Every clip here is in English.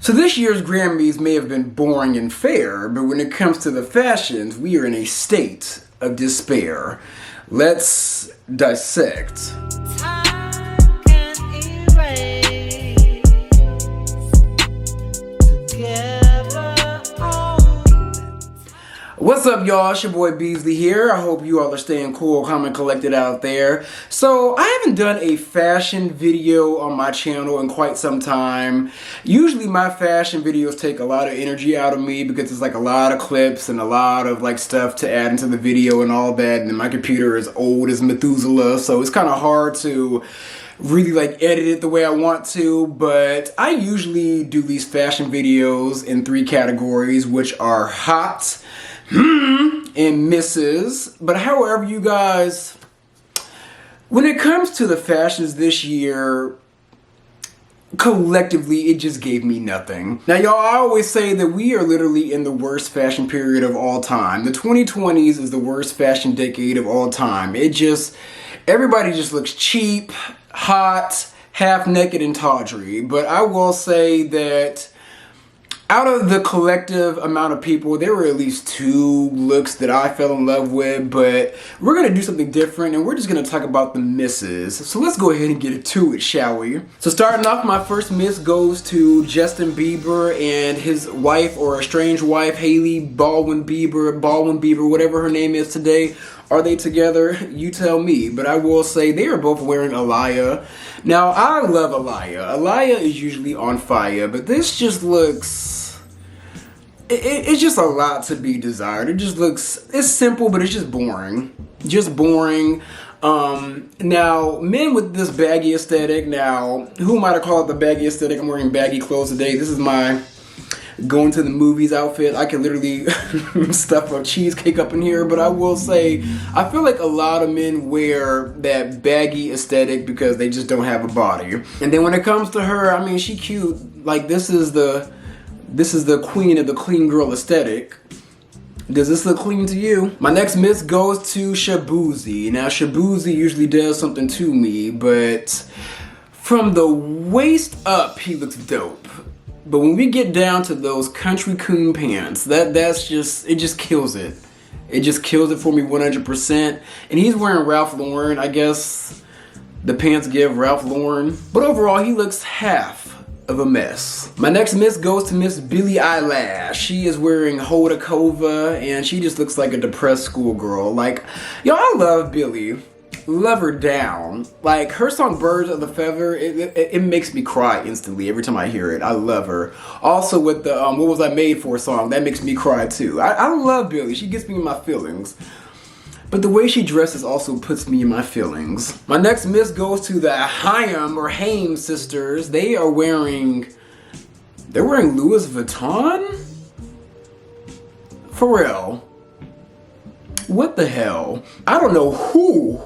So this year's Grammys may have been boring and fair, but when it comes to the fashions, we are in a state of despair. Let's dissect. What's up, y'all? It's your boy Beasley here. I hope you all are staying cool, calm, and collected out there. So I haven't done a fashion video on my channel in quite some time. Usually my fashion videos take a lot of energy out of me because it's like a lot of clips and a lot of like stuff to add into the video and all that. And my computer is old as Methuselah, so it's kind of hard to really like edit it the way I want to. But I usually do these fashion videos in 3 categories, which are hot, and misses. But however, you guys, when it comes to the fashions this year, collectively it just gave me nothing. Now y'all, I always say that we are literally in the worst fashion period of all time. The 2020s is the worst fashion decade of all time. Everybody just looks cheap, hot, half naked, and tawdry. But I will say that out of the collective amount of people, there were at least 2 looks that I fell in love with, but we're going to do something different, and we're just going to talk about the misses. So let's go ahead and get to it, shall we? So starting off, my first miss goes to Justin Bieber and his wife, or estranged wife, Hailey Baldwin Bieber, whatever her name is today. Are they together? You tell me. But I will say they are both wearing Alaya. Now, I love Alaya. Alaya is usually on fire, but this just looks... It's just a lot to be desired. It just looks... It's simple, but it's just boring. Just boring. Now, men with this baggy aesthetic. Now, who am I to call it the baggy aesthetic? I'm wearing baggy clothes today. This is my going to the movies outfit. I can literally stuff a cheesecake up in here, but I will say I feel like a lot of men wear that baggy aesthetic because they just don't have a body. And then when it comes to her, I mean, she cute. Like, this is the queen of the clean girl aesthetic. Does this look clean to you? My next miss goes to Shaboozey. Now, Shaboozey usually does something to me, but from the waist up, he looks dope. But when we get down to those country coon pants, it just kills it. It just kills it for me 100%. And he's wearing Ralph Lauren. I guess the pants give Ralph Lauren. But overall, he looks half of a mess. My next miss goes to Miss Billie Eilish. She is wearing Hodakova, and she just looks like a depressed schoolgirl. Like, yo, I love Billie. Love her down. Like, her song Birds of the Feather, it makes me cry instantly every time I hear it. I love her. Also with the What Was I Made For song, that makes me cry too. I love Billie. She gets me in my feelings. But the way she dresses also puts me in my feelings. My next miss goes to the Haim sisters. They're wearing Louis Vuitton? For real. What the hell? I don't know who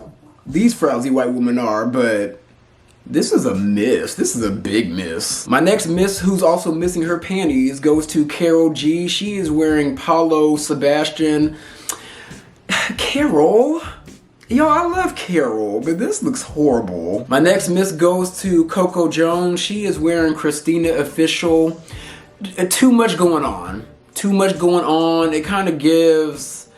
these frowsy white women are, but this is a miss. This is a big miss. My next miss, who's also missing her panties, goes to Carol G. She is wearing Paulo Sebastian. Carol? Yo, I love Carol, but this looks horrible. My next miss goes to Coco Jones. She is wearing Christina Official. Too much going on. Too much going on. It kind of gives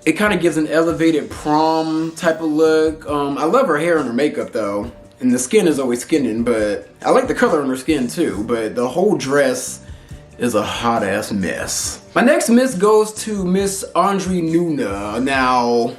an elevated prom type of look. I love her hair and her makeup though. And the skin is always skinning, but I like the color on her skin too. But the whole dress is a hot ass mess. My next miss goes to Miss Andre Nuna. Now,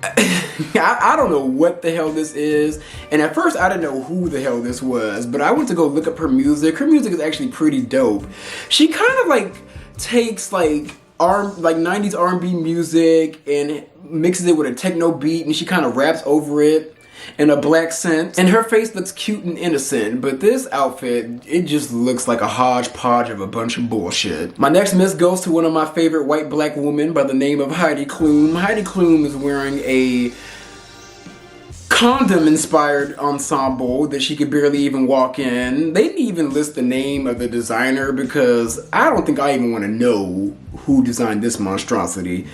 I don't know what the hell this is. And at first I didn't know who the hell this was. But I went to go look up her music. Her music is actually pretty dope. She kind of like takes like 90s R&B music and mixes it with a techno beat, and she kind of raps over it in a black scent. And her face looks cute and innocent, but this outfit, it just looks like a hodgepodge of a bunch of bullshit. My next miss goes to one of my favorite white black women by the name of Heidi Klum. Heidi Klum is wearing a condom-inspired ensemble that she could barely even walk in. They didn't even list the name of the designer because I don't think I even want to know who designed this monstrosity.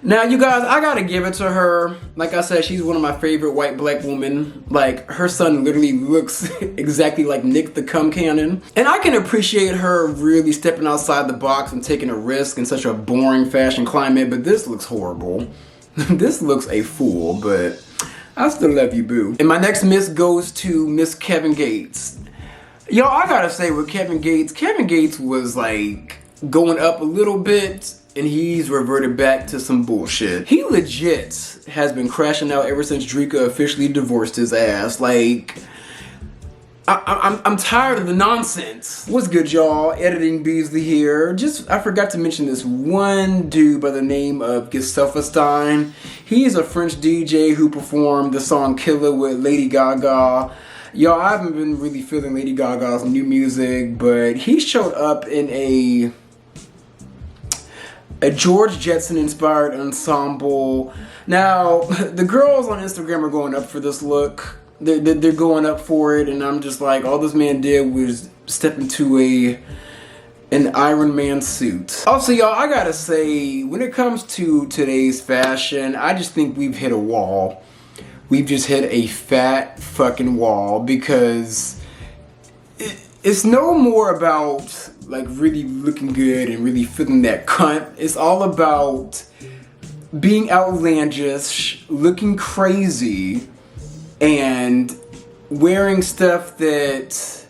Now, you guys, I gotta give it to her. Like I said, she's one of my favorite white black women. Like, her son literally looks exactly like Nick the Cum Cannon. And I can appreciate her really stepping outside the box and taking a risk in such a boring fashion climate, but this looks horrible. This looks a fool, but I still love you, boo. And my next miss goes to Miss Kevin Gates. Yo, I gotta say with Kevin Gates was like going up a little bit, and he's reverted back to some bullshit. He legit has been crashing out ever since Drika officially divorced his ass. Like, I'm tired of the nonsense. What's good, y'all? Editing Beasley here. I forgot to mention this one dude by the name of Gicing. He is a French DJ who performed the song Killer with Lady Gaga. Y'all, I haven't been really feeling Lady Gaga's new music, but he showed up in a George Jetson inspired ensemble. Now, the girls on Instagram are going up for this look. They're going up for it, and I'm just like, all this man did was step into an Iron Man suit. Also, y'all, I gotta say, when it comes to today's fashion, I just think we've hit a wall. We've just hit a fat fucking wall, because it's no more about like really looking good and really feeling that cunt. It's all about being outlandish, looking crazy, and wearing stuff that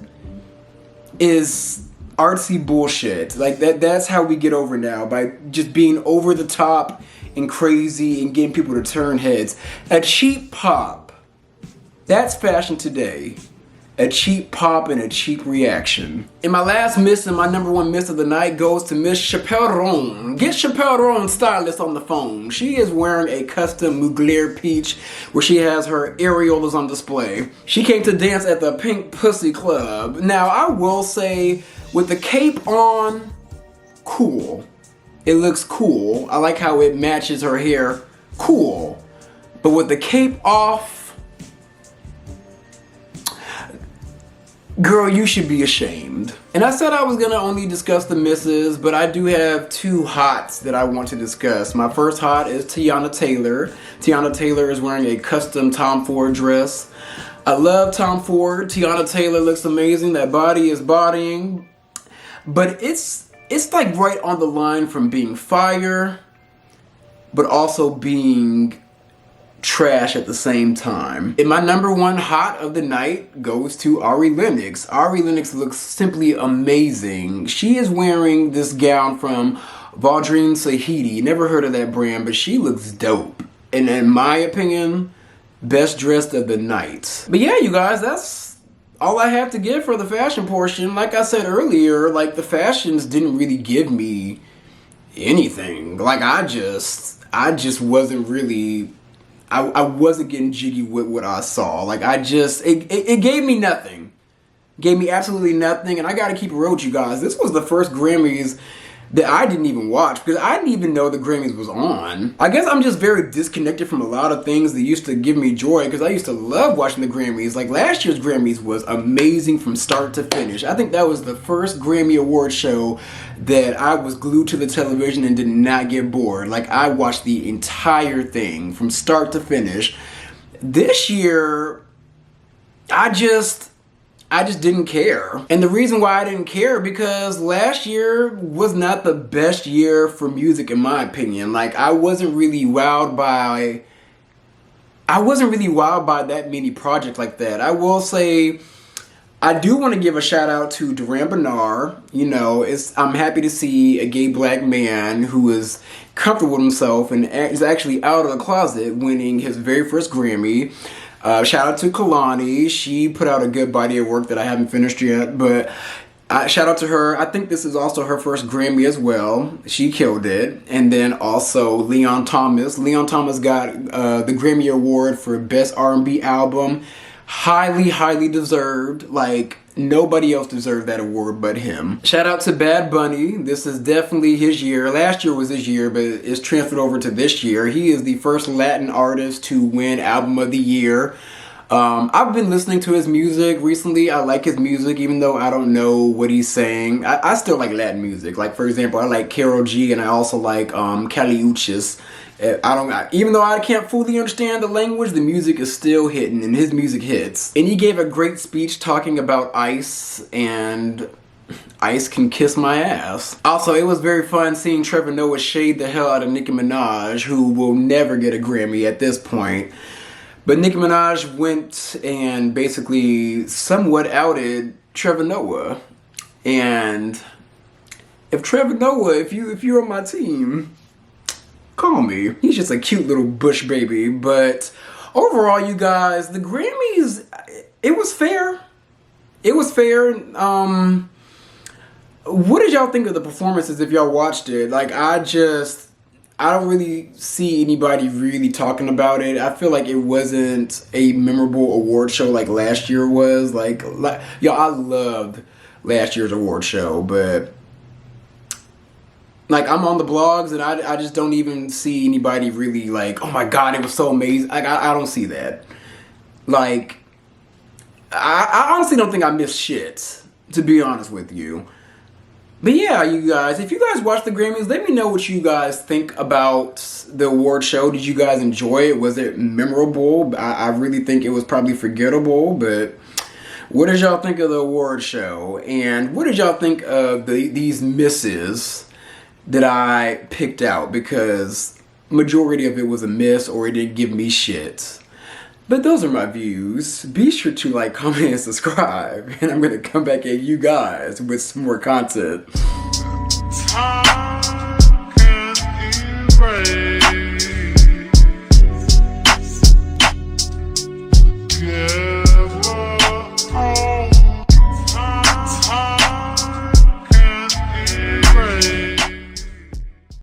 is artsy bullshit. Like that's how we get over now, by just being over the top and crazy and getting people to turn heads. A cheap pop. That's fashion today. A cheap pop and a cheap reaction. And my last miss and my number one miss of the night goes to Miss Chappelle Roan. Get Chappelle Roan stylist on the phone. She is wearing a custom Mugler peach where she has her areolas on display. She came to dance at the Pink Pussy Club. Now, I will say, with the cape on, cool. It looks cool. I like how it matches her hair. Cool. But with the cape off, girl, you should be ashamed. And I said I was gonna only discuss the misses, but I do have two hots that I want to discuss. My first hot is Teyana Taylor. Teyana Taylor is wearing a custom Tom Ford dress. I love Tom Ford. Teyana Taylor looks amazing. That body is bodying. But it's like right on the line from being fire, but also being trash at the same time. And my number one hot of the night goes to Ari Lennox. Ari Lennox looks simply amazing. She is wearing this gown from Valdrine Sahidi. Never heard of that brand, but she looks dope. And in my opinion, best dressed of the night. But yeah, you guys, that's all I have to give for the fashion portion. Like I said earlier, like the fashions didn't really give me anything. Like I just wasn't really, I wasn't getting jiggy with what I saw. Like it gave me nothing. Gave me absolutely nothing. And I gotta keep it real with you guys. This was the first Grammys that I didn't even watch, because I didn't even know the Grammys was on. I guess I'm just very disconnected from a lot of things that used to give me joy, because I used to love watching the Grammys. Like last year's Grammys was amazing from start to finish. I think that was the first Grammy Award show that I was glued to the television and did not get bored. Like I watched the entire thing from start to finish. This year, I just didn't care. And the reason why I didn't care, because last year was not the best year for music in my opinion. Like I wasn't really wowed by that many projects like that. I will say, I do want to give a shout out to Duran Bernard. You know, I'm happy to see a gay black man who is comfortable with himself and is actually out of the closet winning his very first Grammy. Shout out to Kalani. She put out a good body of work that I haven't finished yet, but shout out to her. I think this is also her first Grammy as well. She killed it. And then also Leon Thomas. Leon Thomas got the Grammy Award for Best R&B Album. Highly, highly deserved. Like, nobody else deserved that award but him. Shout out to Bad Bunny. This is definitely his year. Last year was his year, but it's transferred over to this year. He is the first Latin artist to win Album of the Year. I've been listening to his music recently. I like his music, even though I don't know what he's saying. I still like Latin music. Like, for example, I like Karol G, and I also like Caliuchis. Even though I can't fully understand the language, the music is still hitting, and his music hits. And he gave a great speech talking about Ice, and Ice can kiss my ass. Also, it was very fun seeing Trevor Noah shade the hell out of Nicki Minaj, who will never get a Grammy at this point. But Nicki Minaj went and basically somewhat outed Trevor Noah. And if Trevor Noah, if you're on my team, call me. He's just a cute little bush baby. But overall, you guys, the Grammys, it was fair. It was fair. What did y'all think of the performances if y'all watched it? Like, I don't really see anybody really talking about it. I feel like it wasn't a memorable award show like last year was. Like y'all, I loved last year's award show, but like, I'm on the blogs and I just don't even see anybody really like, oh my god, it was so amazing. Like, I don't see that. Like, I honestly don't think I missed shit, to be honest with you. But yeah, you guys, if you guys watch the Grammys, let me know what you guys think about the award show. Did you guys enjoy it? Was it memorable? I really think it was probably forgettable, but what did y'all think of the award show? And what did y'all think of these misses that I picked out? Because majority of it was a miss, or it didn't give me shit. But those are my views. Be sure to like, comment, and subscribe. And I'm going to come back at you guys with some more content.